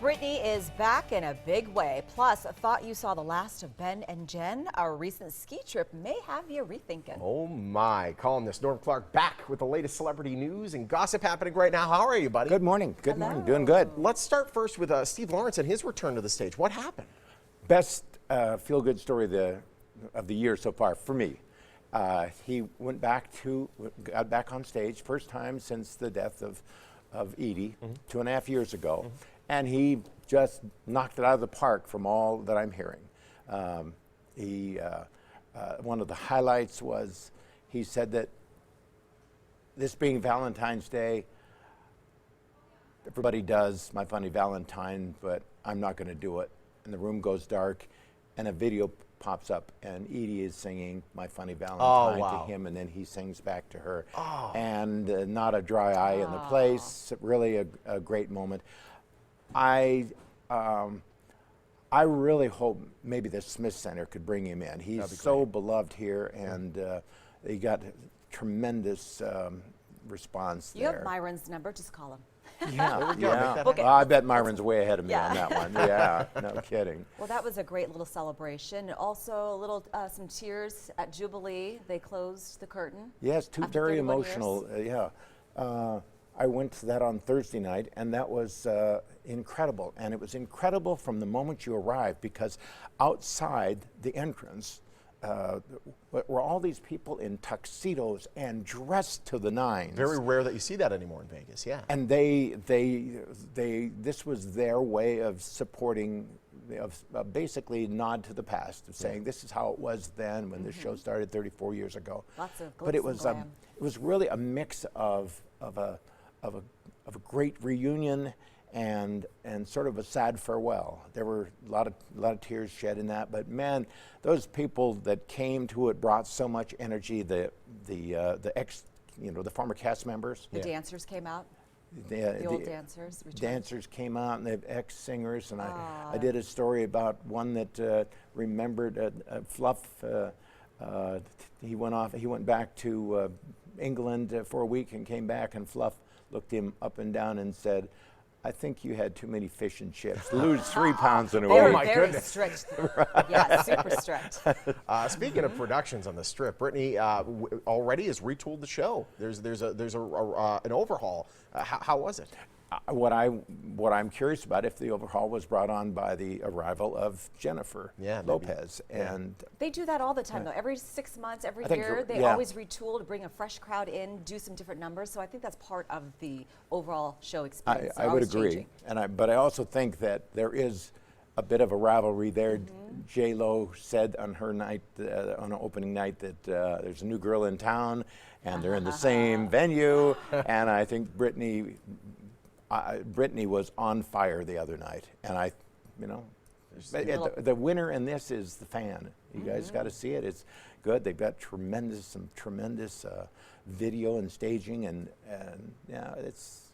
Britney is back in a big way. Plus, thought you saw the last of Ben and Jen? Our recent ski trip may have you rethinking. Oh my, columnist Norm Clark back with the latest celebrity news and gossip happening right now. How are you, buddy? Good morning. Good Hello. morning. Doing good. Let's start first with Steve Lawrence and his return to the stage. What happened? Best feel-good story of the year so far for me. He got back on stage, first time since the death of Edie 2.5 years ago. And he just knocked it out of the park from all that I'm hearing. One of the highlights was he said that this being Valentine's Day, everybody does My Funny Valentine, but I'm not going to do it. And the room goes dark, and a video pops up, and Edie is singing My Funny Valentine to him, and then he sings back to her. And not a dry eye in the place. Really a great moment. I really hope maybe the Smith Center could bring him in. He's so beloved here, and he got tremendous response there. You have Myron's number, just call him. Yeah. Well, I bet Myron's way ahead of me on that one. Yeah, no kidding. Well, that was a great little celebration. Also, a little some tears at Jubilee. They closed the curtain. Yes, very emotional. I went to that on Thursday night, and that was incredible. And it was incredible from the moment you arrived, because outside the entrance were all these people in tuxedos and dressed to the nines. Very rare that you see that anymore in Vegas, yeah. And this was their way of supporting, of basically nod to the past, of saying this is how it was then when the show started 34 years ago. Lots of glitz but it was and glam. it was really a mix of a great reunion and sort of a sad farewell. There were a lot of tears shed in that, but man, those people that came to it brought so much energy. The former cast members. The dancers came out. The old dancers returned. Dancers came out, and the ex-singers, and I did a story about one that remembered Fluff. He went back to England for a week and came back, and Fluff looked him up and down and said, "I think you had too many fish and chips. Lose 3 pounds in a week." They were very strict. Yeah, super strict. Speaking of productions on the Strip, Britney already has retooled the show. There's an overhaul. How was it? What I'm curious about, if the overhaul was brought on by the arrival of Jennifer Lopez. And they do that all the time, though. Every 6 months, every year, they always retool to bring a fresh crowd in, do some different numbers. So I think that's part of the overall show experience. I would agree. But I also think that there is a bit of a rivalry there. J-Lo said on her night, on her opening night, that there's a new girl in town, and they're in the same venue. And I think Britney was on fire the other night, and the winner in this is the fan. You guys got to see it. It's good. They've got some tremendous video and staging, and yeah, it's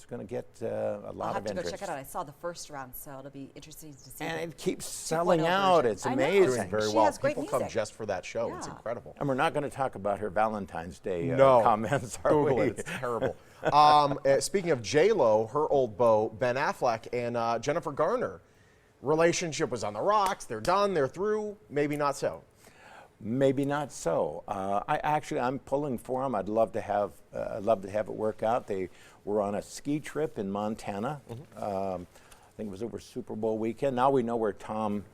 going to get a lot of interest. I'll have to go check it out. I saw the first round, so it'll be interesting to see. And it keeps selling out. Version. It's amazing. Doing very She well. has great People music. come just for that show. It's incredible. And we're not going to talk about her Valentine's Day comments, are Google we? it. It's terrible. Speaking of J-Lo, her old beau, Ben Affleck, and Jennifer Garner, relationship was on the rocks. They're done. They're through. Maybe not so. Maybe not so. I'm pulling for them. I'd love to have it work out. They were on a ski trip in Montana. I think it was over Super Bowl weekend. Now we know where Tom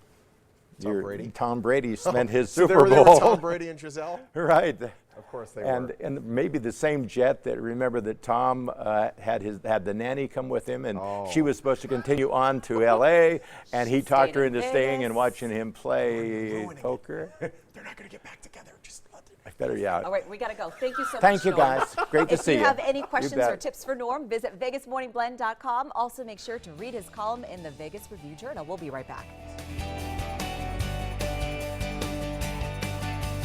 Brady spent his Super Bowl. There were Tom Brady and Giselle. Right. Of course they were. And maybe the same jet that, remember that Tom had the nanny come with him, and she was supposed to continue on to L.A., and he talked her into staying and watching him play poker. They're not going to get back together. Just let them. I better, yeah. All right, we got to go. Thank you so much, Thank you, Norm. guys. Great to see you. If you have any questions bet. or tips for Norm, visit VegasMorningBlend.com. Also, make sure to read his column in the Vegas Review Journal. We'll be right back.